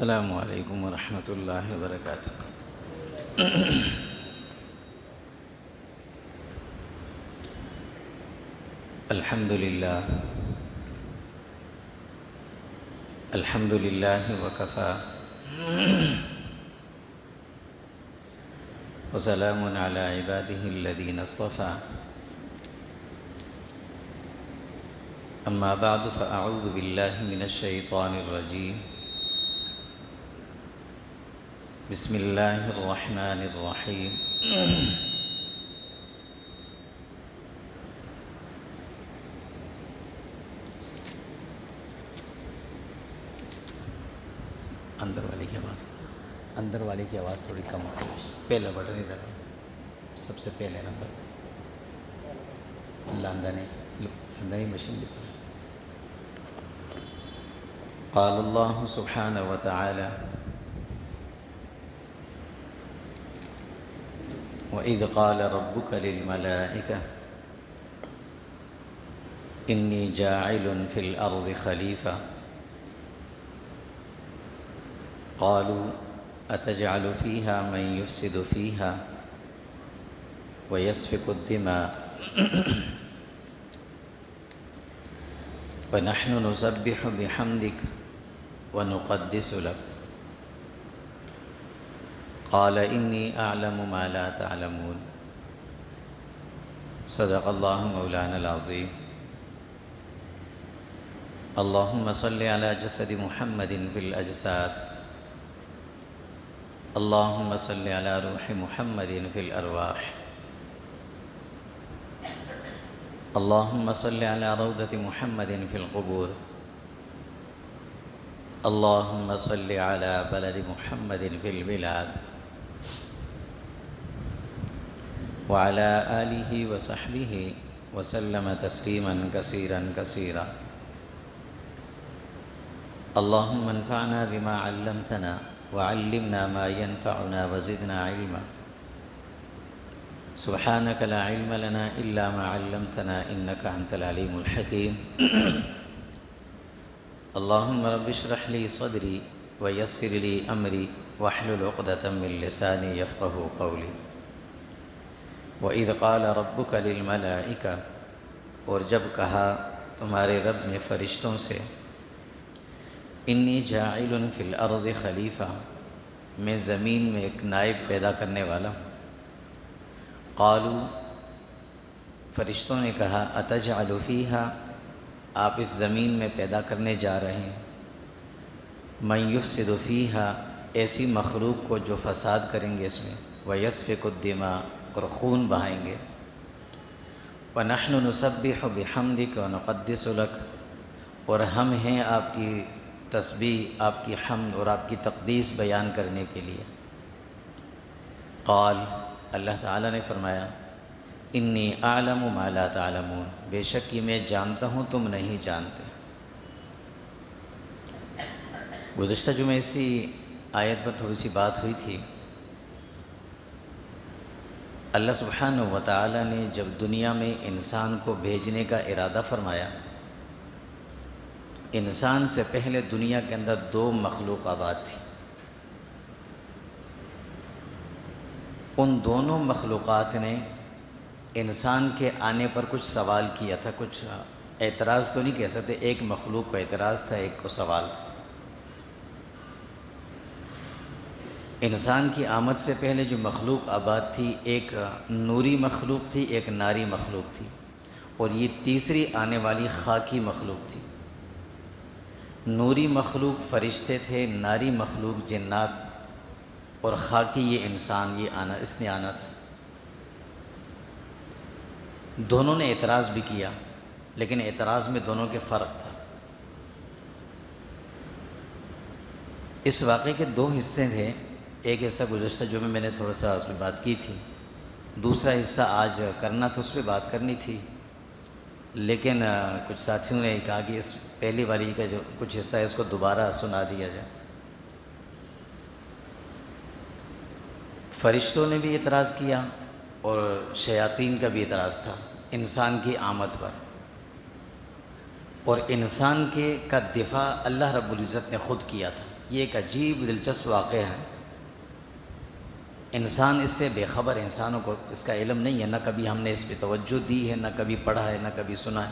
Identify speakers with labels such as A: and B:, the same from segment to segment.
A: السلام علیکم ورحمۃ اللہ وبرکاتہ۔ الحمد للہ وکفی وسلام علی عبادہ الذین اصطفی، اما بعد فاعوذ باللہ من الشیطان الرجیم، بسم اللہ الرحمن الرحیم۔ اندر والی کی آواز تھوڑی کم ہو، پہلا بٹن ادھر ہے، سب سے پہلے نمبر لاندانی مشین بھی۔ قال اللہ سبحانہ وتعالی وَإِذْ قَالَ رَبُّكَ لِلْمَلَائِكَةِ إِنِّي جَاعِلٌ فِي الْأَرْضِ خَلِيفَةً قالوا أتجعل فيها من يفسد فيها ويسفك الدماء ونحن نسبح بحمدك ونقدس لك قال إني أعلم ما لا تعلمون۔ صدق الله مولانا العظيم۔ اللهم صل على جسد محمد في الأجساد، اللهم صل على روح محمد في الأرواح، اللهم صل على روضة محمد في القبور، اللهم صل على بلد محمد في البلاد، وعلى آله وصحبه وسلم تسليما كثيرا كثيرا۔ اللهم انفعنا بما علمتنا وعلمنا ما ينفعنا وزدنا علما، سبحانك لا علم لنا إلا ما علمتنا إنك أنت العليم الحكيم۔ اللهم رب اشرح لي صدري ويسر لي أمري واحلل عقدة من لساني يفقهوا قولي۔ وَإِذْ قَالَ رَبُّكَ لِلْمَلَائِكَةِ، اور جب کہا تمہارے رب نے فرشتوں سے، انی جاعل فی الارض خلیفہ، میں زمین میں ایک نائب پیدا کرنے والا ہوں۔ قالوا، فرشتوں نے کہا، اتجعل فیہا، آپ اس زمین میں پیدا کرنے جا رہے ہیں، من یفسد فیہا، ایسی مخلوق کو جو فساد کریں گے اس میں، ویسفک الدماء، اور خون بہائیں گے، وَنَحْنُ نُسَبِّحُ بِحَمْدِكَ وَنُقَدِّسُ لَكَ، اور ہم ہیں آپ کی تسبیح، آپ کی حمد اور آپ کی تقدیس بیان کرنے کے لیے۔ قال، اللہ تعالیٰ نے فرمایا، انی اعلم ما لا تعلمون، بے شک یہ میں جانتا ہوں تم نہیں جانتے۔ گزشتہ جمعہ اسی آیت پر تھوڑی سی بات ہوئی تھی۔ اللہ سبحانہ وتعالی نے جب دنیا میں انسان کو بھیجنے کا ارادہ فرمایا، انسان سے پہلے دنیا کے اندر دو مخلوق آباد تھی۔ ان دونوں مخلوقات نے انسان کے آنے پر کچھ سوال کیا تھا، کچھ اعتراض تو نہیں کہہ سکتے، ایک مخلوق کو اعتراض تھا، ایک کو سوال تھا۔ انسان کی آمد سے پہلے جو مخلوق آباد تھی، ایک نوری مخلوق تھی، ایک ناری مخلوق تھی، اور یہ تیسری آنے والی خاکی مخلوق تھی۔ نوری مخلوق فرشتے تھے، ناری مخلوق جنات، اور خاکی یہ انسان، اس نے آنا تھا۔ دونوں نے اعتراض بھی کیا، لیکن اعتراض میں دونوں کے فرق تھا۔ اس واقعے کے دو حصے تھے، ایک حصہ گزشتہ جو میں نے تھوڑا سا اس پہ بات کی تھی، دوسرا حصہ آج کرنا تھا، اس پہ بات کرنی تھی، لیکن کچھ ساتھیوں نے کہا کہ اس پہلی والی کا جو کچھ حصہ ہے اس کو دوبارہ سنا دیا جائے۔ فرشتوں نے بھی اعتراض کیا اور شیاطین کا بھی اعتراض تھا انسان کی آمد پر، اور انسان کا دفاع اللہ رب العزت نے خود کیا تھا۔ یہ ایک عجیب دلچسپ واقعہ ہے۔ انسان اس سے بے خبر، انسانوں کو اس کا علم نہیں ہے، نہ کبھی ہم نے اس پہ توجہ دی ہے، نہ کبھی پڑھا ہے، نہ کبھی سنا ہے۔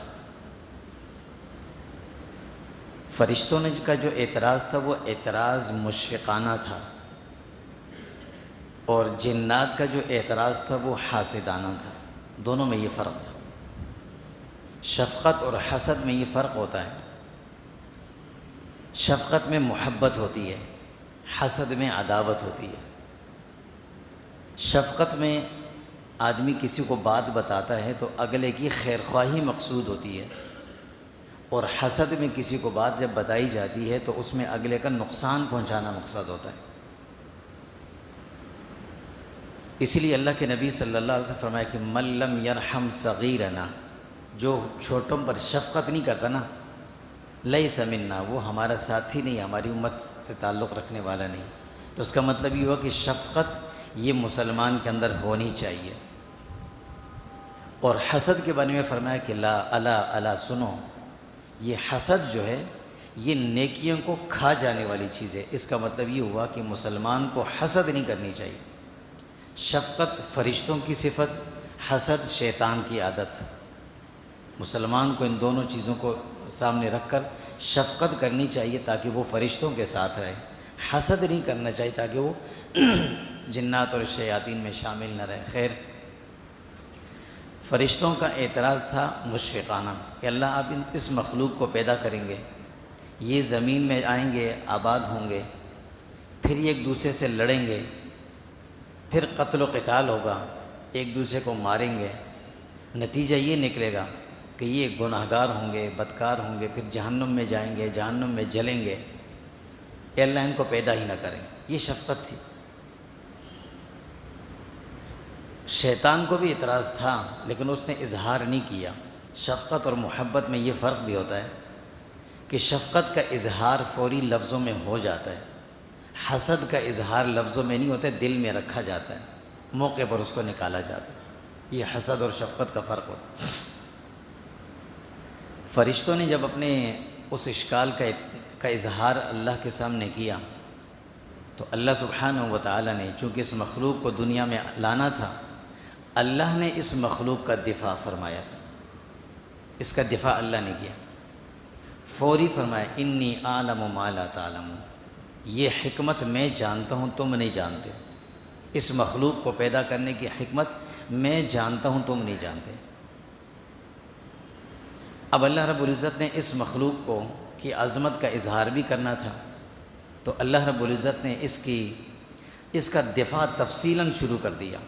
A: فرشتوں نے کا جو اعتراض تھا وہ اعتراض مشفقانہ تھا، اور جنات کا جو اعتراض تھا وہ حاسدانہ تھا۔ دونوں میں یہ فرق تھا۔ شفقت اور حسد میں یہ فرق ہوتا ہے۔ شفقت میں محبت ہوتی ہے، حسد میں عداوت ہوتی ہے۔ شفقت میں آدمی کسی کو بات بتاتا ہے تو اگلے کی خیر خواہی مقصود ہوتی ہے، اور حسد میں کسی کو بات جب بتائی جاتی ہے تو اس میں اگلے کا نقصان پہنچانا مقصد ہوتا ہے۔ اسی لیے اللہ کے نبی صلی اللہ علیہ وسلم فرمایا کہ من لم یرحم صغیرنا، جو چھوٹوں پر شفقت نہیں کرتا نا، لیس منا، وہ ہمارا ساتھی نہیں، ہماری امت سے تعلق رکھنے والا نہیں۔ تو اس کا مطلب یہ ہوا کہ شفقت یہ مسلمان کے اندر ہونی چاہیے۔ اور حسد کے بارے میں فرمایا کہ لا الا سنو، یہ حسد جو ہے یہ نیکیوں کو کھا جانے والی چیز ہے۔ اس کا مطلب یہ ہوا کہ مسلمان کو حسد نہیں کرنی چاہیے۔ شفقت فرشتوں کی صفت، حسد شیطان کی عادت۔ مسلمان کو ان دونوں چیزوں کو سامنے رکھ کر شفقت کرنی چاہیے تاکہ وہ فرشتوں کے ساتھ رہے، حسد نہیں کرنا چاہیے تاکہ وہ جنات اور شیاطین میں شامل نہ رہے۔ خیر، فرشتوں کا اعتراض تھا مشفقانہ کہ اللہ آپ اس مخلوق کو پیدا کریں گے، یہ زمین میں آئیں گے، آباد ہوں گے، پھر یہ ایک دوسرے سے لڑیں گے، پھر قتل و قتال ہوگا، ایک دوسرے کو ماریں گے، نتیجہ یہ نکلے گا کہ یہ گناہگار ہوں گے، بدکار ہوں گے، پھر جہنم میں جائیں گے، جہنم میں جلیں گے۔ کہ اللہ ان کو پیدا ہی نہ کریں۔ یہ شفقت تھی۔ شیطان کو بھی اعتراض تھا لیکن اس نے اظہار نہیں کیا۔ شفقت اور محبت میں یہ فرق بھی ہوتا ہے کہ شفقت کا اظہار فوری لفظوں میں ہو جاتا ہے، حسد کا اظہار لفظوں میں نہیں ہوتا ہے، دل میں رکھا جاتا ہے، موقع پر اس کو نکالا جاتا ہے۔ یہ حسد اور شفقت کا فرق ہوتا ہے۔ فرشتوں نے جب اپنے اس اشکال کا اظہار اللہ کے سامنے کیا تو اللہ سبحانہ و تعالی نے، چونکہ اس مخلوق کو دنیا میں لانا تھا، اللہ نے اس مخلوق کا دفاع فرمایا تھا۔ اس کا دفاع اللہ نے کیا، فوری فرمایا انی اعلم ما لا تعلمون، یہ حکمت میں جانتا ہوں تم نہیں جانتے، اس مخلوق کو پیدا کرنے کی حکمت میں جانتا ہوں تم نہیں جانتے۔ اب اللہ رب العزت نے اس مخلوق کو کی عظمت کا اظہار بھی کرنا تھا، تو اللہ رب العزت نے اس کا دفاع تفصیلاً شروع کر دیا،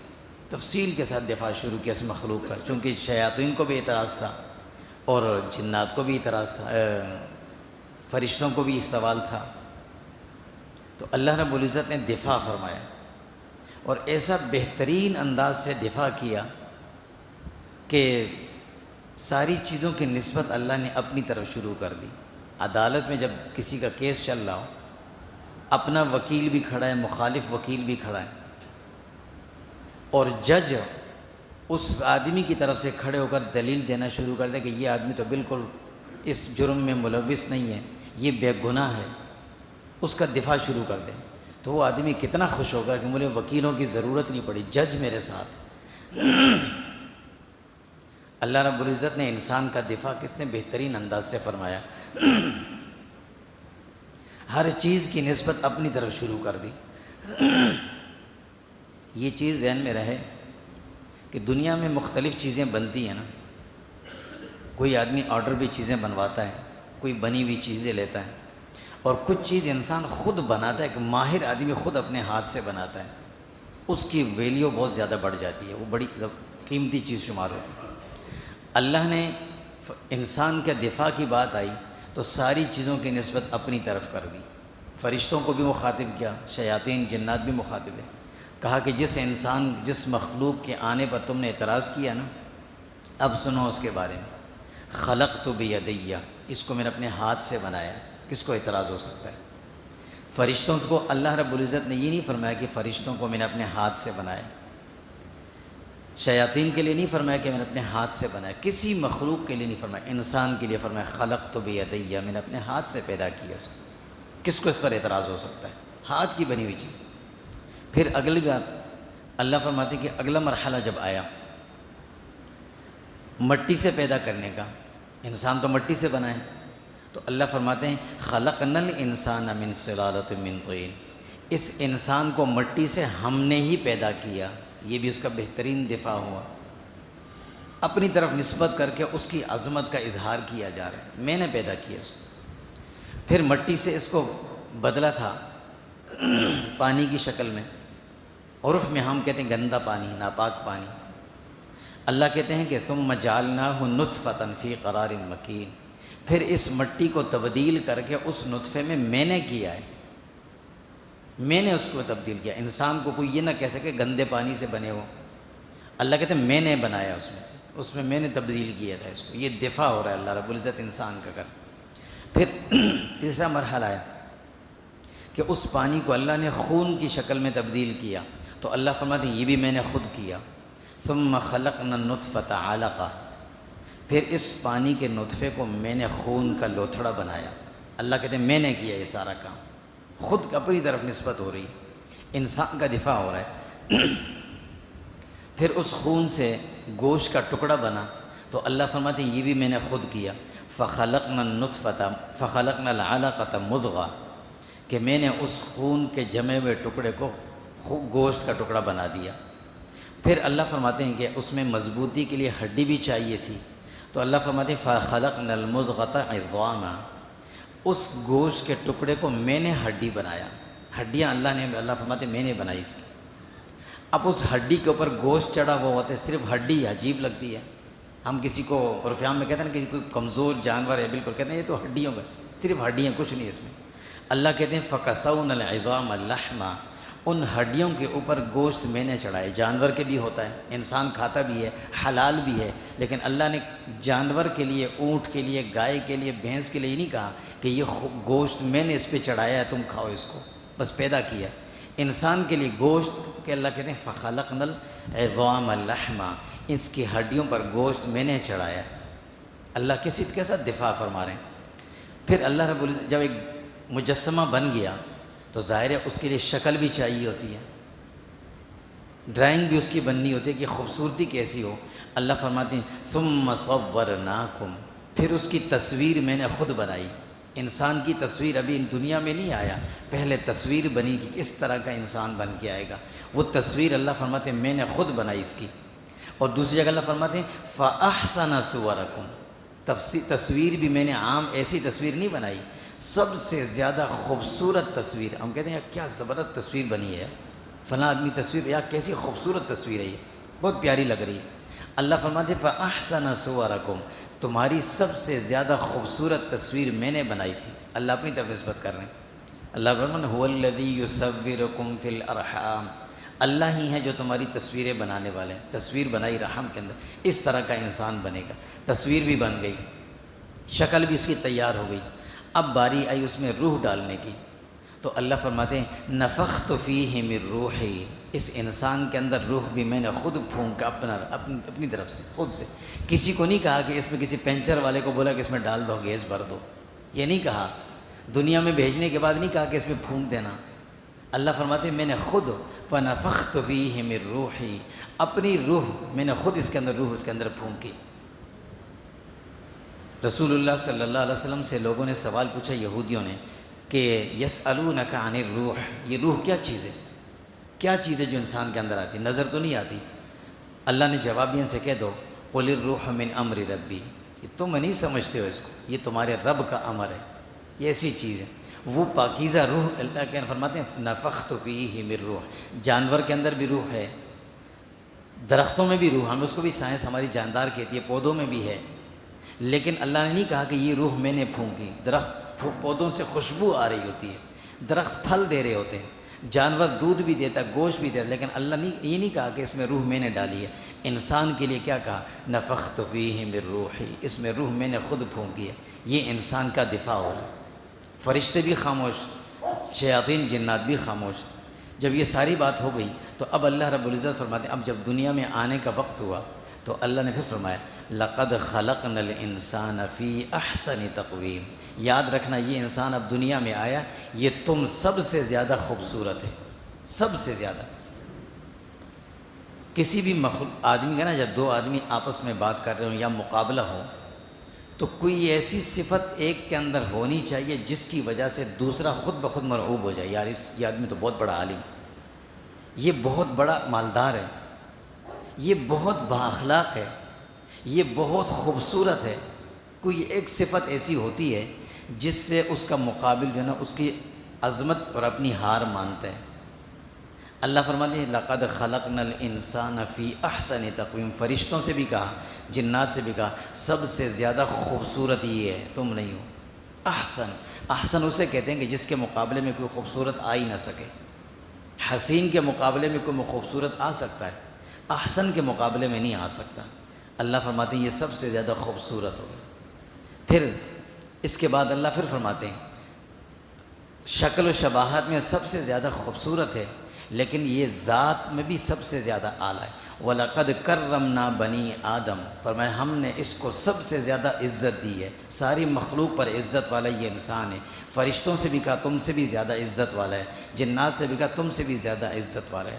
A: تفصیل کے ساتھ دفاع شروع کیا اس مخلوق کا، چونکہ شیاطین کو بھی اعتراض تھا اور جنات کو بھی اعتراض تھا، فرشتوں کو بھی سوال تھا، تو اللہ رب العزت نے دفاع فرمایا اور ایسا بہترین انداز سے دفاع کیا کہ ساری چیزوں کی نسبت اللہ نے اپنی طرف شروع کر دی۔ عدالت میں جب کسی کا کیس چل رہا ہو، اپنا وکیل بھی کھڑا ہے، مخالف وکیل بھی کھڑا ہے، اور جج اس آدمی کی طرف سے کھڑے ہو کر دلیل دینا شروع کر دے کہ یہ آدمی تو بالکل اس جرم میں ملوث نہیں ہے، یہ بے گناہ ہے، اس کا دفاع شروع کر دے، تو وہ آدمی کتنا خوش ہوگا کہ مجھے وکیلوں کی ضرورت نہیں پڑی، جج میرے ساتھ۔ اللہ رب العزت نے انسان کا دفاع کس نے بہترین انداز سے فرمایا، ہر چیز کی نسبت اپنی طرف شروع کر دی۔ یہ چیز ذہن میں رہے کہ دنیا میں مختلف چیزیں بنتی ہیں نا، کوئی آدمی آرڈر بھی چیزیں بنواتا ہے، کوئی بنی ہوئی چیزیں لیتا ہے، اور کچھ چیز انسان خود بناتا ہے، کہ ماہر آدمی خود اپنے ہاتھ سے بناتا ہے، اس کی ویلیو بہت زیادہ بڑھ جاتی ہے، وہ بڑی قیمتی چیز شمار ہوتی ہے۔ اللہ نے انسان کے دفاع کی بات آئی تو ساری چیزوں کی نسبت اپنی طرف کر دی، فرشتوں کو بھی مخاطب کیا، شیاطین جنات بھی مخاطب ہیں، کہا کہ جس مخلوق کے آنے پر تم نے اعتراض کیا نا، اب سنو اس کے بارے میں، خلقت بیدیہ، اس کو میں نے اپنے ہاتھ سے بنایا، کس کو اعتراض ہو سکتا ہے؟ فرشتوں کو اللہ رب العزت نے یہ نہیں فرمایا کہ فرشتوں کو میں نے اپنے ہاتھ سے بنایا، شیاطین کے لیے نہیں فرمایا کہ میں نے اپنے ہاتھ سے بنایا، کسی مخلوق کے لیے نہیں فرمایا، انسان کے لیے فرمایا خلقت بیدیہ، میں نے اپنے ہاتھ سے پیدا کیا۔ کس کو اس پر اعتراض ہو سکتا ہے؟ ہاتھ کی بنی ہوئی چیز۔ پھر اگلی بات اللہ فرماتے کہ اگلا مرحلہ جب آیا مٹی سے پیدا کرنے کا، انسان تو مٹی سے بنا ہے، تو اللہ فرماتے ہیں خلقنا الانسان من صلالۃ من طین، اس انسان کو مٹی سے ہم نے ہی پیدا کیا۔ یہ بھی اس کا بہترین دفاع ہوا، اپنی طرف نسبت کر کے اس کی عظمت کا اظہار کیا جا رہا ہے، میں نے پیدا کیا اس کو۔ پھر مٹی سے اس کو بدلا تھا پانی کی شکل میں، عرف میں ہم کہتے ہیں گندا پانی، ناپاک پانی۔ اللہ کہتے ہیں کہ ثم جعلناہ نطفۃ فی قرار مکین، پھر اس مٹی کو تبدیل کر کے اس نطفے میں نے کیا ہے، میں نے اس کو تبدیل کیا۔ انسان کو کوئی یہ نہ کہہ سکے گندے پانی سے بنے ہو، اللہ کہتے ہیں میں نے بنایا اس میں میں نے تبدیل کیا تھا اس کو۔ یہ دفاع ہو رہا ہے اللہ رب العزت انسان کا کر۔ پھر تیسرا مرحلہ ہے کہ اس پانی کو اللہ نے خون کی شکل میں تبدیل کیا، تو اللہ فرماتے ہیں یہ بھی میں نے خود کیا۔ ثم خلقنا النطفۃ علقہ، پھر اس پانی کے نطفے کو میں نے خون کا لوتھڑا بنایا۔ اللہ کہتے ہیں میں نے کیا یہ سارا کام، خود اپنی طرف نسبت ہو رہی، انسان کا دفاع ہو رہا ہے۔ پھر اس خون سے گوشت کا ٹکڑا بنا، تو اللہ فرماتے ہیں یہ بھی میں نے خود کیا۔ فخلقنا النطفۃ فخلقنا العلقۃ مضغہ، کہ میں نے اس خون کے جمے ہوئے ٹکڑے کو گوشت کا ٹکڑا بنا دیا۔ پھر اللہ فرماتے ہیں کہ اس میں مضبوطی کے لیے ہڈی بھی چاہیے تھی، تو اللہ فرماتے ہیں فخلقنا المضغۃ عظاما، اس گوشت کے ٹکڑے کو میں نے ہڈی بنایا۔ ہڈیاں اللہ فرماتے ہیں میں نے بنائی اس کی۔ اب اس ہڈی کے اوپر گوشت چڑھا ہوا ہوتا ہے، صرف ہڈی عجیب لگتی ہے۔ ہم کسی کو عرف عام میں کہتے ہیں نا کہ کوئی کمزور جانور ہے، بالکل کہتے ہیں یہ تو ہڈیوں میں، صرف ہڈیاں، کچھ نہیں اس میں۔ اللہ کہتے ہیں فَكَسَوْنَا الْعِظَامَ لَحْمًا، ان ہڈیوں کے اوپر گوشت میں نے چڑھائے۔ جانور کے بھی ہوتا ہے، انسان کھاتا بھی ہے، حلال بھی ہے، لیکن اللہ نے جانور کے لیے، اونٹ کے لیے، گائے کے لیے، بھینس کے لیے یہ نہیں کہا کہ یہ گوشت میں نے اس پہ چڑھایا ہے تم کھاؤ اس کو، بس پیدا کیا۔ انسان کے لیے گوشت کہ اللہ کہتے ہیں فَخَلَقْنَا الْعِظَامَ لَحْمًا، اس کی ہڈیوں پر گوشت میں نے چڑھایا۔ اللہ کسی کے ساتھ دفاع فرما رہے ہیں۔ پھر اللہ رب العزت جب ایک مجسمہ بن گیا تو ظاہر ہے اس کے لیے شکل بھی چاہیے ہوتی ہے، ڈرائنگ بھی اس کی بننی ہوتی ہے کہ خوبصورتی کیسی ہو۔ اللہ فرماتے ہیں ثم صورناکم، پھر اس کی تصویر میں نے خود بنائی۔ انسان کی تصویر ابھی دنیا میں نہیں آیا، پہلے تصویر بنی کہ کس طرح کا انسان بن کے آئے گا، وہ تصویر اللہ فرماتے ہیں میں نے خود بنائی اس کی۔ اور دوسری جگہ اللہ فرماتے ہیں فَأَحْسَنَ صُوَرَكُمْ، تصویر بھی میں نے عام ایسی تصویر نہیں بنائی، سب سے زیادہ خوبصورت تصویر۔ ہم کہتے ہیں یار کیا زبردست تصویر بنی ہے، فلاں آدمی تصویر، یار کیسی خوبصورت تصویر ہے، یہ بہت پیاری لگ رہی ہے۔ اللہ فرماتے ہیں فَأَحْسَنَ صُوَرَكُمْ، تمہاری سب سے زیادہ خوبصورت تصویر میں نے بنائی تھی۔ اللہ اپنی طرف نسبت کر رہے ہیں۔ اللہ فرماتے ہیں هُوَ الَّذِي يُصَوِّرُكُمْ فِي الْأَرْحَامِ، اللہ ہی ہے جو تمہاری تصویریں بنانے والے ہیں۔ تصویر بنائی رحم کے اندر، اس طرح کا انسان بنے گا۔ تصویر بھی بن گئی، شکل بھی اس کی تیار ہو گئی۔ اب باری آئی اس میں روح ڈالنے کی، تو اللہ فرماتے ہیں نفخت فیہ من روحی، اس انسان کے اندر روح بھی میں نے خود پھونکا اپنی طرف سے، خود سے۔ کسی کو نہیں کہا کہ اس میں کسی پینچر والے کو بولا کہ اس میں ڈال دو، گیس بھر دو، یہ نہیں کہا۔ دنیا میں بھیجنے کے بعد نہیں کہا کہ اس میں پھونک دینا۔ اللہ فرماتے ہیں میں نے خود فنفخت فیہ من روحی، اپنی روح میں نے خود اس کے اندر، روح اس کے اندر پھونکی۔ رسول اللہ صلی اللہ علیہ وسلم سے لوگوں نے سوال پوچھا، یہودیوں نے، کہ یسألونک عن الروح، یہ روح کیا چیز ہے، کیا چیز ہے جو انسان کے اندر آتی، نظر تو نہیں آتی۔ اللہ نے جواب ان سے کہہ دو قل الروح من امر ربی، یہ تم نہیں سمجھتے ہو اس کو، یہ تمہارے رب کا امر ہے، یہ ایسی چیز ہے۔ وہ پاکیزہ روح، اللہ کے فرماتے ہیں نفخت فیہ من روح، جانور کے اندر بھی روح ہے، درختوں میں بھی روح، ہم اس کو بھی سائنس ہماری جاندار کہتی ہے، پودوں میں بھی ہے، لیکن اللہ نے نہیں کہا کہ یہ روح میں نے پھونکی۔ درخت پودوں سے خوشبو آ رہی ہوتی ہے، درخت پھل دے رہے ہوتے ہیں، جانور دودھ بھی دیتا ہے، گوشت بھی دیتا ہے، لیکن اللہ نے یہ نہیں کہا کہ اس میں روح میں نے ڈالی ہے۔ انسان کے لیے کیا کہا نفخت فیہ من روحی، اس میں روح میں نے خود پھونکی ہے۔ یہ انسان کا دفاع ہو رہا ہے۔ فرشتے بھی خاموش، شیاطین جنات بھی خاموش۔ جب یہ ساری بات ہو گئی تو اب اللہ رب العزت فرماتے ہیں اب جب دنیا میں آنے کا وقت ہوا تو اللہ نے پھر فرمایا لَقَدْ خَلَقْنَا الْإِنسَانَ فِي أَحْسَنِ تَقْوِيمٍ، یاد رکھنا یہ انسان اب دنیا میں آیا، یہ تم سب سے زیادہ خوبصورت ہے، سب سے زیادہ۔ کسی بھی آدمی کا نا، جب دو آدمی آپس میں بات کر رہے ہوں یا مقابلہ ہو، تو کوئی ایسی صفت ایک کے اندر ہونی چاہیے جس کی وجہ سے دوسرا خود بخود مرعوب ہو جائے، یار یہ آدمی تو بہت بڑا عالم، یہ بہت بڑا مالدار ہے، یہ بہت بااخلاق ہے، یہ بہت خوبصورت ہے۔ کوئی ایک صفت ایسی ہوتی ہے جس سے اس کا مقابل جو ہے نا اس کی عظمت اور اپنی ہار مانتا ہے۔ اللہ فرماتے ہیں لقد خلقنا الانسان فی احسن تقویم، فرشتوں سے بھی کہا، جنات سے بھی کہا، سب سے زیادہ خوبصورت یہ ہے، تم نہیں ہو۔ احسن، احسن اسے کہتے ہیں کہ جس کے مقابلے میں کوئی خوبصورت آ ہی نہ سکے۔ حسین کے مقابلے میں کوئی خوبصورت آ سکتا ہے، احسن کے مقابلے میں نہیں آ سکتا۔ اللہ فرماتے ہیں یہ سب سے زیادہ خوبصورت ہوگا۔ پھر اس کے بعد اللہ پھر فرماتے ہیں شکل و شباہت میں سب سے زیادہ خوبصورت ہے، لیکن یہ ذات میں بھی سب سے زیادہ اعلیٰ ہے۔ وَلَقَدْ كَرَّمْنَا بَنِي آدم، فرمایا ہم نے اس کو سب سے زیادہ عزت دی ہے، ساری مخلوق پر عزت والا یہ انسان ہے۔ فرشتوں سے بھی کہا تم سے بھی زیادہ عزت والا ہے، جنات سے بھی کہا تم سے بھی زیادہ عزت والا ہے۔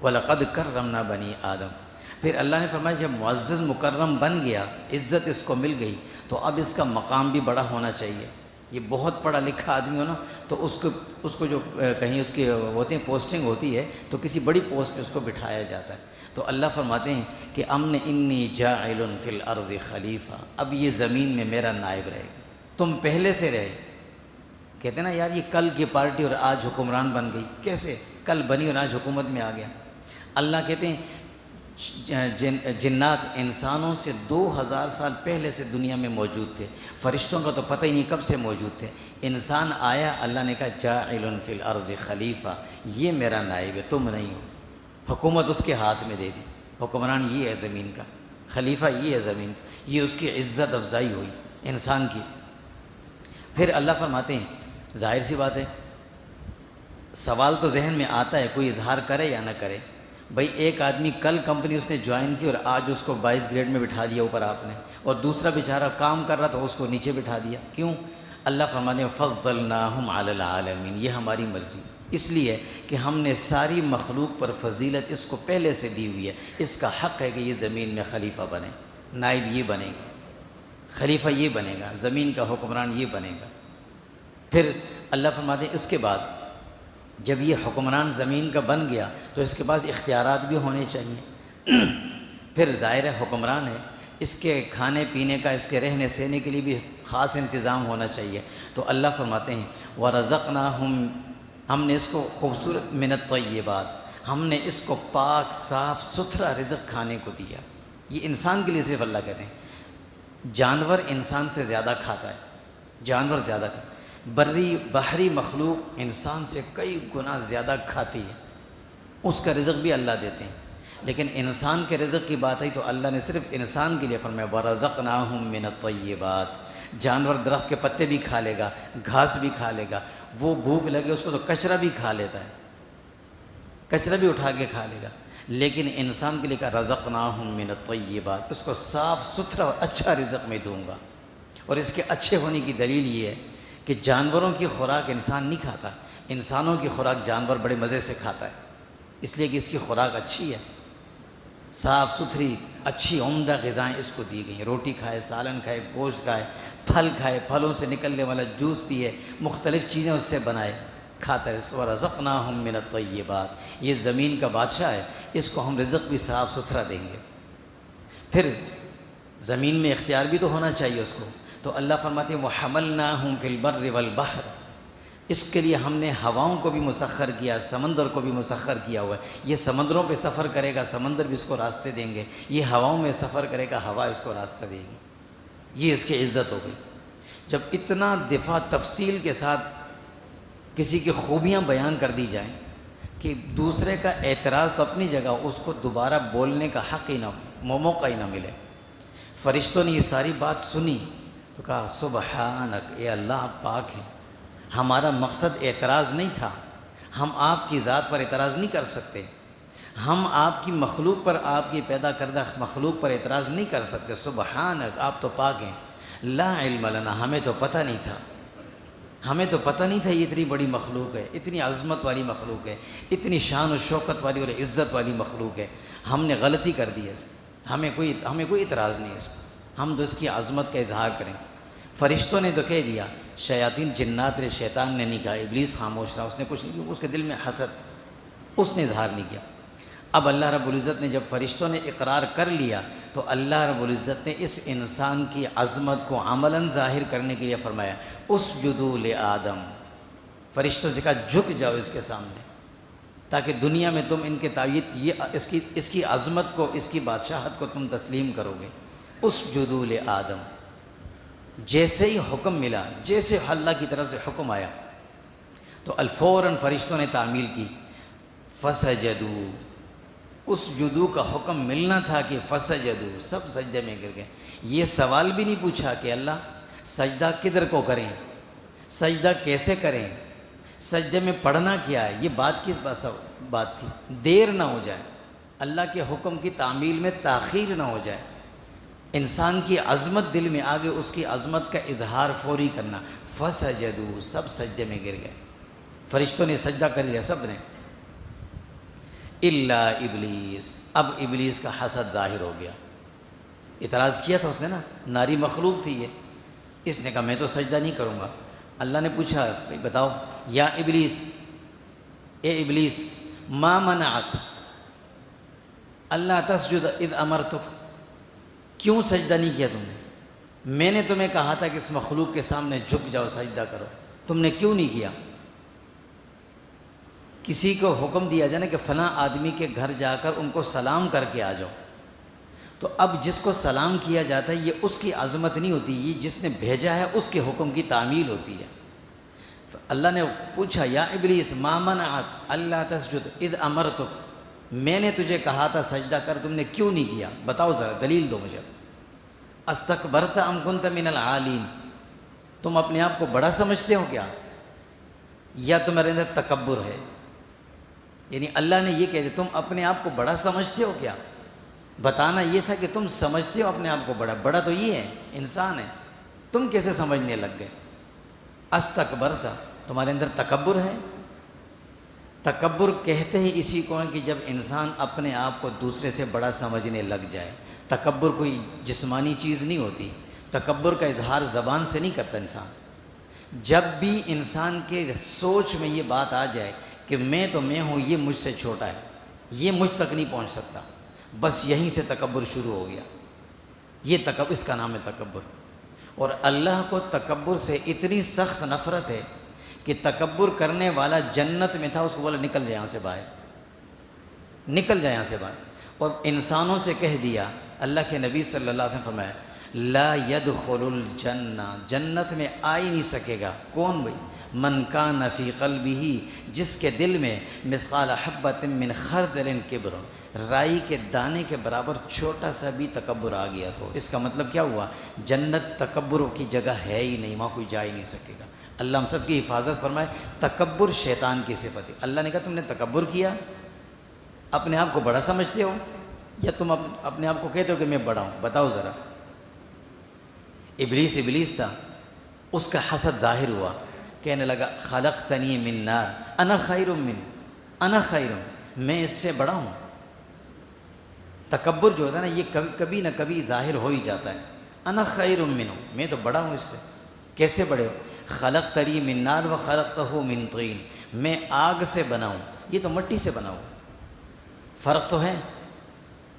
A: وَلَقَدْ كَرَّمْنَا بَنِي آدم، پھر اللہ نے فرمایا جب معزز مکرم بن گیا، عزت اس کو مل گئی، تو اب اس کا مقام بھی بڑا ہونا چاہیے۔ یہ بہت پڑھا لکھا آدمی ہو نا، تو اس کو جو کہیں اس کی ہوتے ہیں پوسٹنگ ہوتی ہے، تو کسی بڑی پوسٹ پہ اس کو بٹھایا جاتا ہے۔ تو اللہ فرماتے ہیں کہ امن انی جاعل فی الارض خلیفہ، اب یہ زمین میں میرا نائب رہے گا، تم پہلے سے رہے۔ کہتے ہیں نا یار یہ کل کی پارٹی اور آج حکمران بن گئی، کیسے؟ کل بنی اور آج حکومت میں آ گیا۔ اللہ کہتے ہیں جنات انسانوں سے 2000 سال پہلے سے دنیا میں موجود تھے، فرشتوں کا تو پتہ ہی نہیں کب سے موجود تھے۔ انسان آیا، اللہ نے کہا جاعل فی الارض خلیفہ، یہ میرا نائب ہے، تم نہیں ہو۔ حکومت اس کے ہاتھ میں دے دی، حکمران یہ ہے زمین کا، خلیفہ یہ ہے زمین کا، یہ اس کی عزت افزائی ہوئی انسان کی۔ پھر اللہ فرماتے ہیں ظاہر سی بات ہے، سوال تو ذہن میں آتا ہے کوئی اظہار کرے یا نہ کرے۔ بھئی ایک آدمی کل کمپنی اس نے جوائن کی اور آج اس کو 22 گریڈ میں بٹھا دیا اوپر آپ نے، اور دوسرا بیچارہ کام کر رہا تھا اس کو نیچے بٹھا دیا، کیوں؟ اللہ فرماتے ہیں فضلناہم علی العالمین، یہ ہماری مرضی، اس لیے کہ ہم نے ساری مخلوق پر فضیلت اس کو پہلے سے دی ہوئی ہے، اس کا حق ہے کہ یہ زمین میں خلیفہ بنے، نائب یہ بنے گا، خلیفہ یہ بنے گا، زمین کا حکمران یہ بنے گا۔ پھر اللہ فرماتے ہیں اس کے بعد جب یہ حکمران زمین کا بن گیا تو اس کے پاس اختیارات بھی ہونے چاہیے۔ پھر ظاہر ہے حکمران ہے، اس کے کھانے پینے کا، اس کے رہنے سہنے کے لیے بھی خاص انتظام ہونا چاہیے۔ تو اللہ فرماتے ہیں وَرَزَقْنَاهُمْ، ہم نے اس کو خوبصورت مِنَ الطَّيِّبَاتِ، ہم نے اس کو پاک صاف ستھرا رزق کھانے کو دیا۔ یہ انسان کے لیے صرف اللہ کہتے ہیں، جانور انسان سے زیادہ کھاتا ہے، جانور زیادہ کھاتا ہے، بری بحری مخلوق انسان سے کئی گنا زیادہ کھاتی ہے، اس کا رزق بھی اللہ دیتے ہیں۔ لیکن انسان کے رزق کی بات آئی تو اللہ نے صرف انسان کے لیے فرمایا وَرَزَقْنَاهُمْ مِنَ الطَّيِّبَاتِ، جانور درخت کے پتے بھی کھا لے گا، گھاس بھی کھا لے گا، وہ بھوک لگے اس کو تو کچرا بھی کھا لیتا ہے، کچرا بھی اٹھا کے کھا لے گا، لیکن انسان کے لیے کہا رَزَقْنَاهُمْ مِنَ الطَّيِّبَاتِ، اس کو صاف ستھرا اور اچھا رزق میں دوں گا۔ اور اس کے اچھے ہونے کی دلیل یہ ہے کہ جانوروں کی خوراک انسان نہیں کھاتا، انسانوں کی خوراک جانور بڑے مزے سے کھاتا ہے، اس لیے کہ اس کی خوراک اچھی ہے، صاف ستھری اچھی عمدہ غذائیں اس کو دی گئی ہیں، روٹی کھائے، سالن کھائے، گوشت کھائے، پھل کھائے، پھلوں سے نکلنے والا جوس پیے، مختلف چیزیں اس سے بنائے، کھاتا ہے۔ وَرَزَقْنَاهُمْ مِنَ الطَّيِّبَاتِ، یہ زمین کا بادشاہ ہے، اس کو ہم رزق بھی صاف ستھرا دیں گے۔ پھر زمین میں اختیار بھی تو ہونا چاہیے اس کو، تو اللہ فرماتے ہیں وَحَمَلْنَاهُمْ فِي الْبَرِّ وَالْبَحْرِ، اس کے لیے ہم نے ہواؤں کو بھی مسخر کیا، سمندر کو بھی مسخر کیا ہوا ہے۔ یہ سمندروں پہ سفر کرے گا، سمندر بھی اس کو راستے دیں گے، یہ ہواؤں میں سفر کرے گا، ہوا اس کو راستہ دے گی، یہ اس کی عزت ہو گئی۔ جب اتنا دفاع تفصیل کے ساتھ کسی کی خوبیاں بیان کر دی جائیں کہ دوسرے کا اعتراض تو اپنی جگہ، اس کو دوبارہ بولنے کا حق ہی نہ، موقع ہی نہ ملے۔ فرشتوں نے یہ ساری بات سنی تو کہا سبحانک، اے اللہ آپ پاک ہیں، ہمارا مقصد اعتراض نہیں تھا، ہم آپ کی ذات پر اعتراض نہیں کر سکتے، ہم آپ کی مخلوق پر، آپ کی پیدا کردہ مخلوق پر اعتراض نہیں کر سکتے، سبحانک آپ تو پاک ہیں، لا علم لنا، ہمیں تو پتہ نہیں تھا، ہمیں تو پتہ نہیں تھا یہ اتنی بڑی مخلوق ہے، اتنی عظمت والی مخلوق ہے، اتنی شان و شوکت والی اور عزت والی مخلوق ہے، ہم نے غلطی کر دی ہے اس ہمیں کوئی اعتراض نہیں ہے اس پر، ہم تو اس کی عظمت کا اظہار کریں۔ فرشتوں نے تو کہہ دیا، شیاطین جنات نے، شیطان نے نہیں کہا، ابلیس خاموش رہا، اس نے کچھ نہیں کیا، اس کے دل میں حسد، اس نے اظہار نہیں کیا۔ اب اللہ رب العزت نے جب فرشتوں نے اقرار کر لیا تو اللہ رب العزت نے اس انسان کی عظمت کو عملاً ظاہر کرنے کے لیے فرمایا اسجدوا لآدم، فرشتوں سے کہا جھک جاؤ اس کے سامنے، تاکہ دنیا میں تم ان کے تعیید اس کی عظمت کو، اس کی بادشاہت کو تم تسلیم کرو گے۔ اسجدوا لآدم، جیسے ہی حکم ملا، جیسے اللہ کی طرف سے حکم آیا تو الفوراً فرشتوں نے تعمیل کی، فسجدوا، اس جدو کا حکم ملنا تھا کہ فسجدوا، سب سجدے میں گر گئے۔ یہ سوال بھی نہیں پوچھا کہ اللہ سجدہ کدھر کو کریں، سجدہ کیسے کریں، سجدے میں پڑھنا کیا ہے، یہ بات کس بات تھی، دیر نہ ہو جائے، اللہ کے حکم کی تعمیل میں تاخیر نہ ہو جائے، انسان کی عظمت دل میں آگے اس کی عظمت کا اظہار فوری کرنا۔ فسجدوا، سب سجدے میں گر گئے، فرشتوں نے سجدہ کر لیا سب نے، الا ابلیس، اب ابلیس کا حسد ظاہر ہو گیا، اعتراض کیا تھا اس نے نا، ناری مخلوق تھی یہ، اس نے کہا میں تو سجدہ نہیں کروں گا۔ اللہ نے پوچھا بتاؤ یا ابلیس، اے ابلیس، ما منعک اللہ تسجد اذ امرتک، کیوں سجدہ نہیں کیا تم نے؟ میں نے تمہیں کہا تھا کہ اس مخلوق کے سامنے جھک جاؤ، سجدہ کرو، تم نے کیوں نہیں کیا؟ کسی کو حکم دیا جائے نا کہ فلاں آدمی کے گھر جا کر ان کو سلام کر کے آ جاؤ، تو اب جس کو سلام کیا جاتا ہے یہ اس کی عظمت نہیں ہوتی، یہ جس نے بھیجا ہے اس کے حکم کی تعمیل ہوتی ہے۔ اللہ نے پوچھا یا ابلیس ما منعک اللہ تسجد اذ امرتک، میں نے تجھے کہا تھا سجدہ کر، تم نے کیوں نہیں کیا؟ بتاؤ ذرا، دلیل دو مجھے۔ استکبرت ام کنت من العالین، تم اپنے آپ کو بڑا سمجھتے ہو کیا، یا تمہارے اندر تکبر ہے؟ یعنی اللہ نے یہ کہہ دیا تم اپنے آپ کو بڑا سمجھتے ہو کیا؟ بتانا یہ تھا کہ تم سمجھتے ہو اپنے آپ کو بڑا، بڑا تو یہ ہے، انسان ہے، تم کیسے سمجھنے لگ گئے؟ استکبرت، تمہارے اندر تکبر ہے۔ تکبر کہتے ہی اسی کو ہے کہ جب انسان اپنے آپ کو دوسرے سے بڑا سمجھنے لگ جائے۔ تکبر کوئی جسمانی چیز نہیں ہوتی، تکبر کا اظہار زبان سے نہیں کرتا انسان۔ جب بھی انسان کے سوچ میں یہ بات آ جائے کہ میں تو میں ہوں، یہ مجھ سے چھوٹا ہے، یہ مجھ تک نہیں پہنچ سکتا، بس یہیں سے تکبر شروع ہو گیا، یہ اس کا نام ہے تکبر۔ اور اللہ کو تکبر سے اتنی سخت نفرت ہے کہ تکبر کرنے والا جنت میں تھا، اس کو بولا نکل جائے یہاں سے باہر، نکل جائے یہاں سے باہر، اور انسانوں سے کہہ دیا، اللہ کے نبی صلی اللہ علیہ وسلم فرمایا لا يدخل الجنہ، جنت میں آ ہی نہیں سکے گا، کون بھئی؟ من کان فی قلبہ، جس کے دل میں مثقال حبۃ من خردل کبر، رائی کے دانے کے برابر چھوٹا سا بھی تکبر آ گیا تو اس کا مطلب کیا ہوا؟ جنت تکبر کی جگہ ہے ہی نہیں، وہاں کوئی جا ہی نہیں سکے گا۔ اللہ ہم سب کی حفاظت فرمائے۔ تکبر شیطان کی صفت ہے۔ اللہ نے کہا تم نے تکبر کیا، اپنے آپ کو بڑا سمجھتے ہو، یا تم اپنے آپ کو کہتے ہو کہ میں بڑا ہوں؟ بتاؤ ذرا۔ ابلیس تھا، اس کا حسد ظاہر ہوا، کہنے لگا خلقتنی من نار انا خیر انا خیر، میں اس سے بڑا ہوں۔ تکبر جو ہوتا ہے نا یہ کبھی نہ کبھی ظاہر ہو ہی جاتا ہے۔ انا خیر منہ، میں تو بڑا ہوں اس سے۔ کیسے بڑے ہو؟ خلقتنی من نار و خلقتہ من طین، میں آگ سے بنا ہوں، یہ تو مٹی سے بنا ہوں، فرق تو ہے۔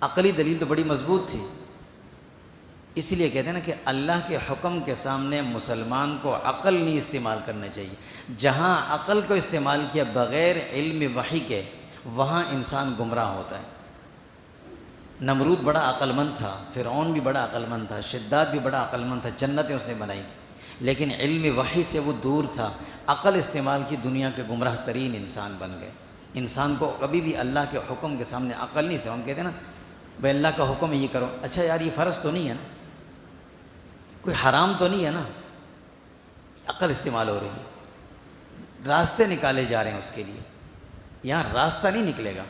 A: عقلی دلیل تو بڑی مضبوط تھی، اس لیے کہتے ہیں نا کہ اللہ کے حکم کے سامنے مسلمان کو عقل نہیں استعمال کرنا چاہیے۔ جہاں عقل کو استعمال کیا بغیر علم وحی کے، وہاں انسان گمراہ ہوتا ہے۔ نمرود بڑا عقل مند تھا، فرعون بھی بڑا عقل مند تھا، شداد بھی بڑا عقل مند تھا، جنتیں اس نے بنائی تھی، لیکن علم وحی سے وہ دور تھا، عقل استعمال کی، دنیا کے گمراہ ترین انسان بن گئے۔ انسان کو کبھی بھی اللہ کے حکم کے سامنے عقل نہیں سے، ہم کہتے ہیں نا بھائی اللہ کا حکم ہے یہ کرو، اچھا یار یہ فرض تو نہیں ہے نا، کوئی حرام تو نہیں ہے نا، عقل استعمال ہو رہی ہے، راستے نکالے جا رہے ہیں اس کے لیے، یہاں راستہ نہیں نکلے گا۔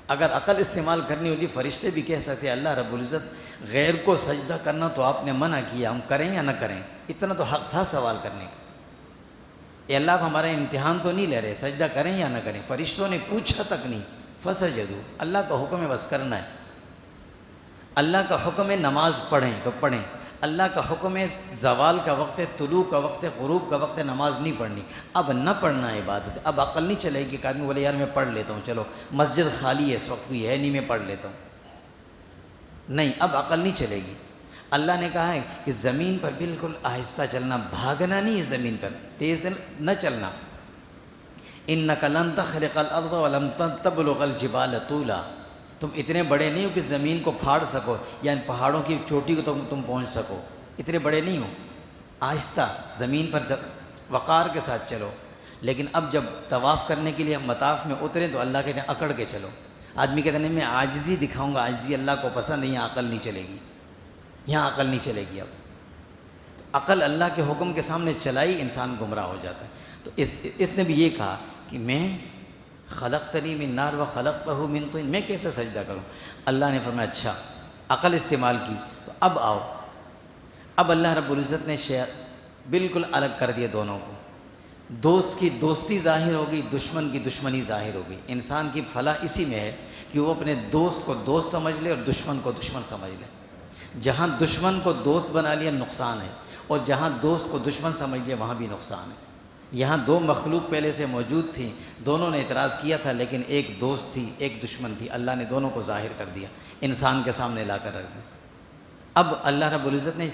A: اگر عقل استعمال کرنی ہوتی، فرشتے بھی کہہ سکتے اللہ رب العزت غیر کو سجدہ کرنا تو آپ نے منع کیا، ہم کریں یا نہ کریں؟ اتنا تو حق تھا سوال کرنے کا۔ اے اللہ، آپ ہمارا امتحان تو نہیں لے رہے، سجدہ کریں یا نہ کریں؟ فرشتوں نے پوچھا تک نہیں، فسجدوا، اللہ کا حکم ہے بس کرنا ہے۔ اللہ کا حکم ہے نماز پڑھیں تو پڑھیں، اللہ کا حکم ہے زوال کا وقت ہے، طلوع کا وقت ہے، غروب کا وقت ہے، نماز نہیں پڑھنی۔ اب نہ پڑھنا ہے عبادت، اب عقل نہیں چلے گی کہ آدمی بولے یار میں پڑھ لیتا ہوں، چلو مسجد خالی ہے اس وقت، کوئی ہے نہیں، میں پڑھ لیتا ہوں۔ نہیں، اب عقل نہیں چلے گی۔ اللہ نے کہا ہے کہ زمین پر بالکل آہستہ چلنا، بھاگنا نہیں ہے، زمین پر تیز نہ چلنا۔ اِنَّكَ لَن تَخْرِقَ الْأَرْضَ وَلَن تَبْلُغَ الْجِبَالَ طُولًا، تم اتنے بڑے نہیں ہو کہ زمین کو پھاڑ سکو یا ان پہاڑوں کی چوٹی کو تم پہنچ سکو، اتنے بڑے نہیں ہو۔ آہستہ زمین پر وقار کے ساتھ چلو۔ لیکن اب جب طواف کرنے کے لیے مطاف میں اترے تو اللہ کہتے ہیں اکڑ کے چلو۔ آدمی کہتے ہیں نہیں میں عاجزی دکھاؤں گا، عاجزی اللہ کو پسند ہے، یہاں عقل نہیں چلے گی، یہاں عقل نہیں چلے گی۔ اب تو عقل اللہ کے حکم کے سامنے چلائی انسان گمراہ ہو جاتا ہے۔ تو اس نے بھی یہ کہا کہ میں خلقتنی من نار و خلقتہ من طین، میں کیسے سجدہ کروں؟ اللہ نے فرمایا اچھا، عقل استعمال کی تو اب آؤ۔ اب اللہ رب العزت نے بالکل الگ کر دیا دونوں کو۔ دوست کی دوستی ظاہر ہوگی، دشمن کی دشمنی ظاہر ہوگی۔ انسان کی فلاح اسی میں ہے کہ وہ اپنے دوست کو دوست سمجھ لے اور دشمن کو دشمن سمجھ لے۔ جہاں دشمن کو دوست بنا لیا نقصان ہے، اور جہاں دوست کو دشمن سمجھ لیا وہاں بھی نقصان ہے۔ یہاں دو مخلوق پہلے سے موجود تھیں، دونوں نے اعتراض کیا تھا، لیکن ایک دوست تھی ایک دشمن تھی، اللہ نے دونوں کو ظاہر کر دیا، انسان کے سامنے لا کر رکھ دیا۔ اب اللہ رب العزت نے،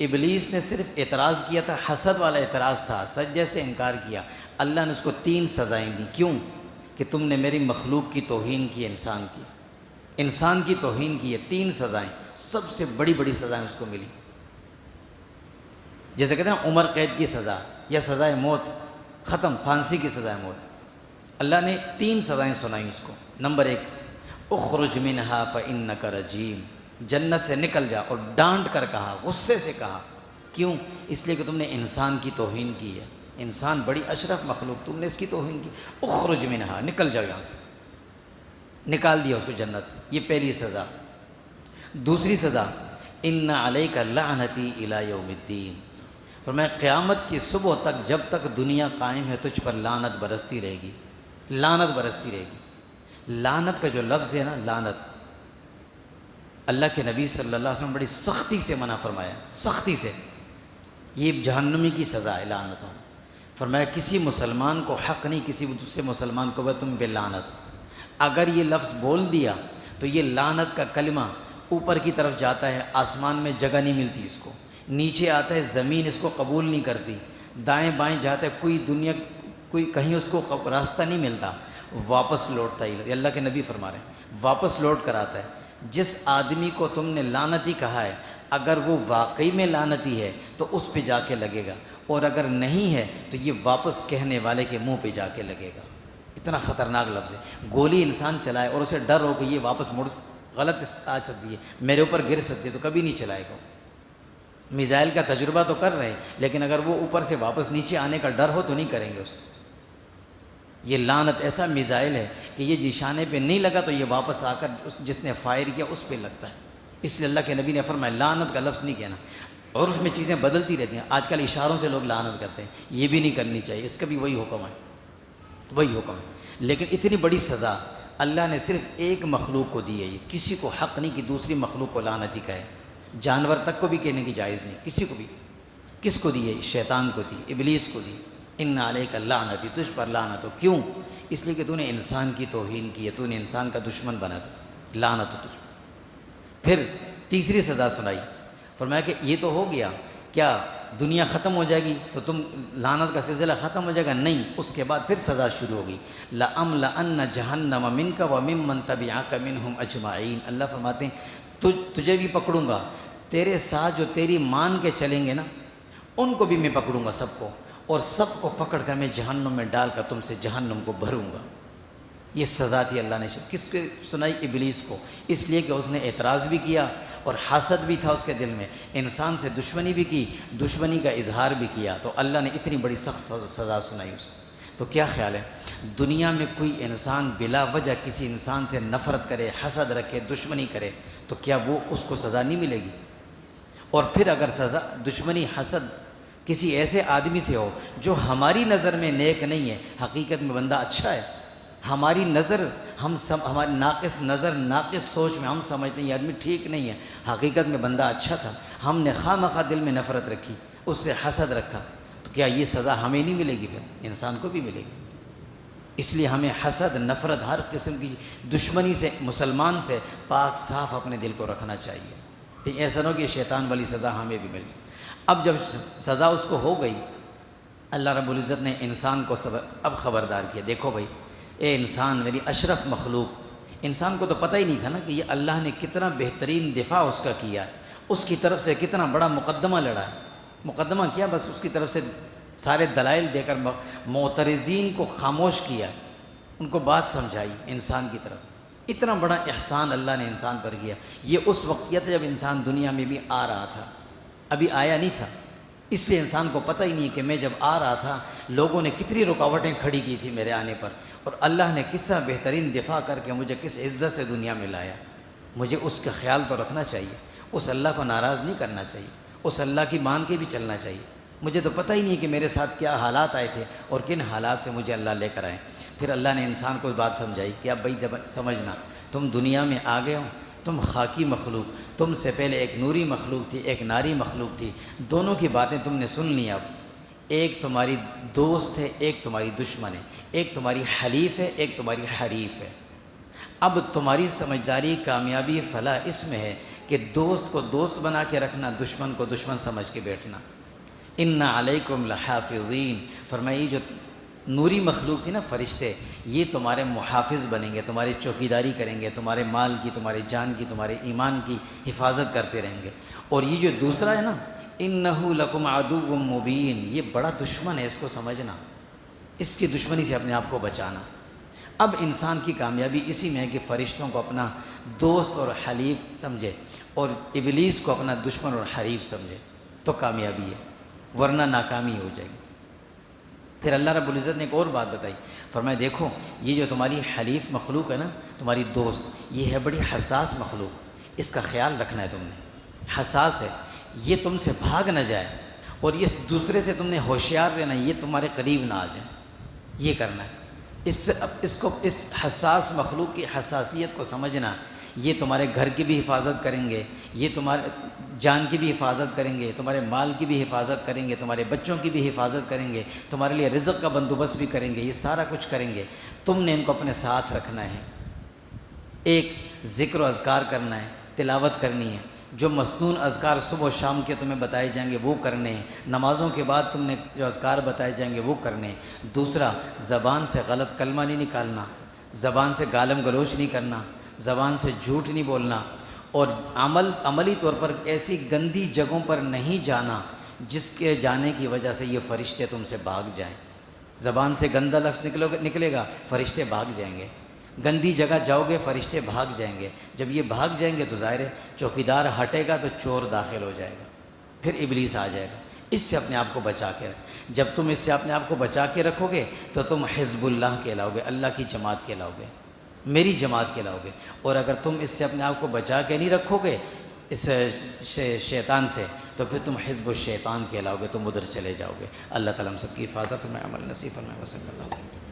A: ابلیس نے صرف اعتراض کیا تھا، حسد والا اعتراض تھا، سجدے سے انکار کیا، اللہ نے اس کو 3 سزائیں دیں۔ کیوں؟ کہ تم نے میری مخلوق کی توہین کی، انسان کی توہین کی ہے۔ 3 سزائیں، سب سے بڑی بڑی سزائیں اس کو ملی۔ جیسے کہتے ہیں نا عمر قید کی سزا یا سزائے موت، ختم، پھانسی کی سزائے موت۔ اللہ نے 3 سزائیں سنائیں اس کو۔ نمبر 1، اخرج منہا فإنک رجیم، جنت سے نکل جا، اور ڈانٹ کر کہا، غصے سے کہا۔ کیوں؟ اس لیے کہ تم نے انسان کی توہین کی ہے، انسان بڑی اشرف مخلوق، تم نے اس کی توہین کی، اخرج منہا، نکل جاؤ یہاں سے۔ نکال دیا اس کو جنت سے، یہ پہلی سزا۔ دوسری سزا، ان علیک لعنتی الی یوم الدین، فرمایا قیامت کی صبح تک، جب تک دنیا قائم ہے تجھ پر لعنت برستی رہے گی، لعنت برستی رہے گی۔ لعنت کا جو لفظ ہے نا، لعنت، اللہ کے نبی صلی اللہ علیہ وسلم بڑی سختی سے منع فرمایا، سختی سے، یہ جہنمی کی سزا ہے لعنت ہونا۔ فرمایا کسی مسلمان کو حق نہیں کسی دوسرے مسلمان کو وہ تم پہ لعنت ہو۔ اگر یہ لفظ بول دیا تو یہ لعنت کا کلمہ اوپر کی طرف جاتا ہے، آسمان میں جگہ نہیں ملتی اس کو، نیچے آتا ہے، زمین اس کو قبول نہیں کرتی، دائیں بائیں جاتا ہے، کوئی کہیں اس کو راستہ نہیں ملتا، واپس لوٹتا ہی، اللہ کے نبی فرما رہے ہیں واپس لوٹ کر آتا ہے۔ جس آدمی کو تم نے لعنتی کہا ہے، اگر وہ واقعی میں لعنتی ہے تو اس پہ جا کے لگے گا، اور اگر نہیں ہے تو یہ واپس کہنے والے کے منہ پہ جا کے لگے گا۔ اتنا خطرناک لفظ ہے۔ گولی انسان چلائے اور اسے ڈر ہو کہ یہ واپس مڑ غلط آ سکتی ہے، میرے اوپر گر سکتی ہے، تو کبھی نہیں چلائے گا۔ میزائل کا تجربہ تو کر رہے ہیں، لیکن اگر وہ اوپر سے واپس نیچے آنے کا ڈر ہو تو نہیں کریں گے اس کو۔ یہ لعنت ایسا میزائل ہے کہ یہ نشانے پہ نہیں لگا تو یہ واپس آ کر جس نے فائر کیا اس پہ لگتا ہے۔ اس لیے اللہ کے نبی نے فرمایا لعنت کا لفظ نہیں کہنا۔ عرف میں چیزیں بدلتی رہتی ہیں، آج کل اشاروں سے لوگ لعنت کرتے ہیں، یہ بھی نہیں کرنی چاہیے، اس کا بھی وہی حکم ہے، وہی حکم ہے۔ لیکن اتنی بڑی سزا اللہ نے صرف ایک مخلوق کو دی ہے، یہ کسی کو حق نہیں کہ دوسری مخلوق کو لعنتی کہے، جانور تک کو بھی کہنے کی جائز نہیں، کسی کو بھی۔ کس کو دی ہے؟ شیطان کو دی، ابلیس کو دی۔ ان علیک لعنتی، تجھ پر لعنت ہو۔ کیوں؟ اس لیے کہ تو نے انسان کی توہین کی ہے، تو نے انسان کا دشمن بنا، تو لعنت ہو تجھ پر۔ پھر تیسری سزا سنائی، فرمایا کہ یہ تو ہو گیا، کیا دنیا ختم ہو جائے گی تو تم لعنت کا سلسلہ ختم ہو جائے گا؟ نہیں، اس کے بعد پھر سزا شروع ہوگی۔ لَأَمْلَأَنَّ جَهَنَّمَ مِنْكَ وَمِمَّنْ تَبِعَكَ مِنْهُمْ أَجْمَعِينَ، اللہ فرماتے ہیں تجھے بھی پکڑوں گا، تیرے ساتھ جو تیری مان کے چلیں گے نا ان کو بھی میں پکڑوں گا، سب کو، اور سب کو پکڑ کر میں جہنم میں ڈال کر تم سے جہنم کو بھروں گا۔ یہ سزا تھی اللہ نے کس کو سنائی؟ ابلیس کو، اس لیے کہ اس نے اعتراض بھی کیا اور حسد بھی تھا اس کے دل میں، انسان سے دشمنی بھی کی، دشمنی کا اظہار بھی کیا، تو اللہ نے اتنی بڑی سخت سزا سنائی اس کو۔ تو کیا خیال ہے دنیا میں کوئی انسان بلا وجہ کسی انسان سے نفرت کرے، حسد رکھے، دشمنی کرے تو کیا وہ اس کو سزا نہیں ملے گی؟ اور پھر اگر سزا دشمنی حسد کسی ایسے آدمی سے ہو جو ہماری نظر میں نیک نہیں ہے، حقیقت میں بندہ اچھا ہے، ہماری نظر ہماری ناقص نظر ناقص سوچ میں ہم سمجھتے ہیں یہ آدمی ٹھیک نہیں ہے، حقیقت میں بندہ اچھا تھا، ہم نے خواہ مخواہ دل میں نفرت رکھی، اس سے حسد رکھا، تو کیا یہ سزا ہمیں نہیں ملے گی؟ پھر انسان کو بھی ملے گی۔ اس لیے ہمیں حسد، نفرت، ہر قسم کی دشمنی سے مسلمان سے پاک صاف اپنے دل کو رکھنا چاہیے، کہ ایسا نہ ہو کہ شیطان والی سزا ہمیں بھی مل جائے۔ اب جب سزا اس کو ہو گئی، اللہ رب العزت نے انسان کو اب خبردار کیا، دیکھو بھائی اے انسان، میری اشرف مخلوق، انسان کو تو پتہ ہی نہیں تھا نا کہ یہ اللہ نے کتنا بہترین دفاع اس کا کیا ہے، اس کی طرف سے کتنا بڑا مقدمہ لڑا ہے۔ مقدمہ کیا، بس اس کی طرف سے سارے دلائل دے کر معترضین کو خاموش کیا، ان کو بات سمجھائی انسان کی طرف سے۔ اتنا بڑا احسان اللہ نے انسان پر کیا۔ یہ اس وقت کیا تھا جب انسان دنیا میں بھی آ رہا تھا، ابھی آیا نہیں تھا، اس لیے انسان کو پتہ ہی نہیں کہ میں جب آ رہا تھا لوگوں نے کتنی رکاوٹیں کھڑی کی تھی میرے آنے پر، اور اللہ نے کتنا بہترین دفاع کر کے مجھے کس عزت سے دنیا میں لایا۔ مجھے اس کا خیال تو رکھنا چاہیے، اس اللہ کو ناراض نہیں کرنا چاہیے، اس اللہ کی مان کے بھی چلنا چاہیے۔ مجھے تو پتہ ہی نہیں کہ میرے ساتھ کیا حالات آئے تھے اور کن حالات سے مجھے اللہ لے کر آئے۔ پھر اللہ نے انسان کو بات سمجھائی کہ اب بھائی سمجھنا، تم دنیا میں آ گئے ہو، تم خاکی مخلوق، تم سے پہلے ایک نوری مخلوق تھی، ایک ناری مخلوق تھی، دونوں کی باتیں تم نے سن لی۔ اب ایک تمہاری دوست ہے، ایک تمہاری دشمن ہے، ایک تمہاری حلیف ہے، ایک تمہاری حریف ہے۔ اب تمہاری سمجھداری، کامیابی، فلاح اس میں ہے کہ دوست کو دوست بنا کے رکھنا، دشمن کو دشمن سمجھ کے بیٹھنا۔ ان علیکم لحافظین، فرمایا یہ جو نوری مخلوق تھی نا، فرشتے، یہ تمہارے محافظ بنیں گے، تمہاری چوکیداری کریں گے، تمہارے مال کی، تمہارے جان کی، تمہارے ایمان کی حفاظت کرتے رہیں گے۔ اور یہ جو دوسرا ہے نا، انہ لکم عدو مبین، یہ بڑا دشمن ہے، اس کو سمجھنا، اس کی دشمنی سے اپنے آپ کو بچانا۔ اب انسان کی کامیابی اسی میں ہے کہ فرشتوں کو اپنا دوست اور حلیف سمجھے اور ابلیس کو اپنا دشمن اور حریف سمجھے، تو کامیابی ہے، ورنہ ناکامی ہو جائے گی۔ پھر اللہ رب العزت نے ایک اور بات بتائی، فرمایا دیکھو یہ جو تمہاری حلیف مخلوق ہے نا، تمہاری دوست، یہ ہے بڑی حساس مخلوق، اس کا خیال رکھنا ہے تم نے، حساس ہے، یہ تم سے بھاگ نہ جائے، اور یہ دوسرے سے تم نے ہوشیار رہنا، یہ تمہارے قریب نہ آ جائیں، یہ کرنا ہے۔ اس حساس مخلوق کی حساسیت کو سمجھنا، یہ تمہارے گھر کی بھی حفاظت کریں گے، یہ تمہارے جان کی بھی حفاظت کریں گے، تمہارے مال کی بھی حفاظت کریں گے، تمہارے بچوں کی بھی حفاظت کریں گے، تمہارے لیے رزق کا بندوبست بھی کریں گے، یہ سارا کچھ کریں گے۔ تم نے ان کو اپنے ساتھ رکھنا ہے، ایک ذکر و اذکار کرنا ہے، تلاوت کرنی ہے، جو مسنون اذکار صبح و شام کے تمہیں بتائے جائیں گے وہ کرنے ہیں، نمازوں کے بعد تم نے جو اذکار بتائے جائیں گے وہ کرنے ہیں۔ دوسرا، زبان سے غلط کلمہ نہیں نکالنا، زبان سے گالم گلوچ نہیں کرنا، زبان سے جھوٹ نہیں بولنا، اور عملی طور پر ایسی گندی جگہوں پر نہیں جانا جس کے جانے کی وجہ سے یہ فرشتے تم سے بھاگ جائیں۔ زبان سے گندا لفظ نکلے گا، فرشتے بھاگ جائیں گے۔ گندی جگہ جاؤ گے، فرشتے بھاگ جائیں گے۔ جب یہ بھاگ جائیں گے تو ظاہر ہے چوکیدار ہٹے گا تو چور داخل ہو جائے گا، پھر ابلیس آ جائے گا۔ اس سے اپنے آپ کو بچا کے رکھ، جب تم اس سے اپنے آپ کو بچا کے رکھو گے تو تم حزب اللہ کہلاؤ گے، اللہ کی جماعت کہلاؤ گے، میری جماعت کہلاؤ گے۔ اور اگر تم اس سے اپنے آپ کو بچا کے نہیں رکھو گے اس شیطان سے، تو پھر تم حزب الشیطان کہلاؤ گے، تم ادھر چلے جاؤ گے۔ اللہ تعالیٰ ہم سب کی حفاظت فرمائے، عمل نصیب فرمائے، وصلی اللہ علیہ وسلم۔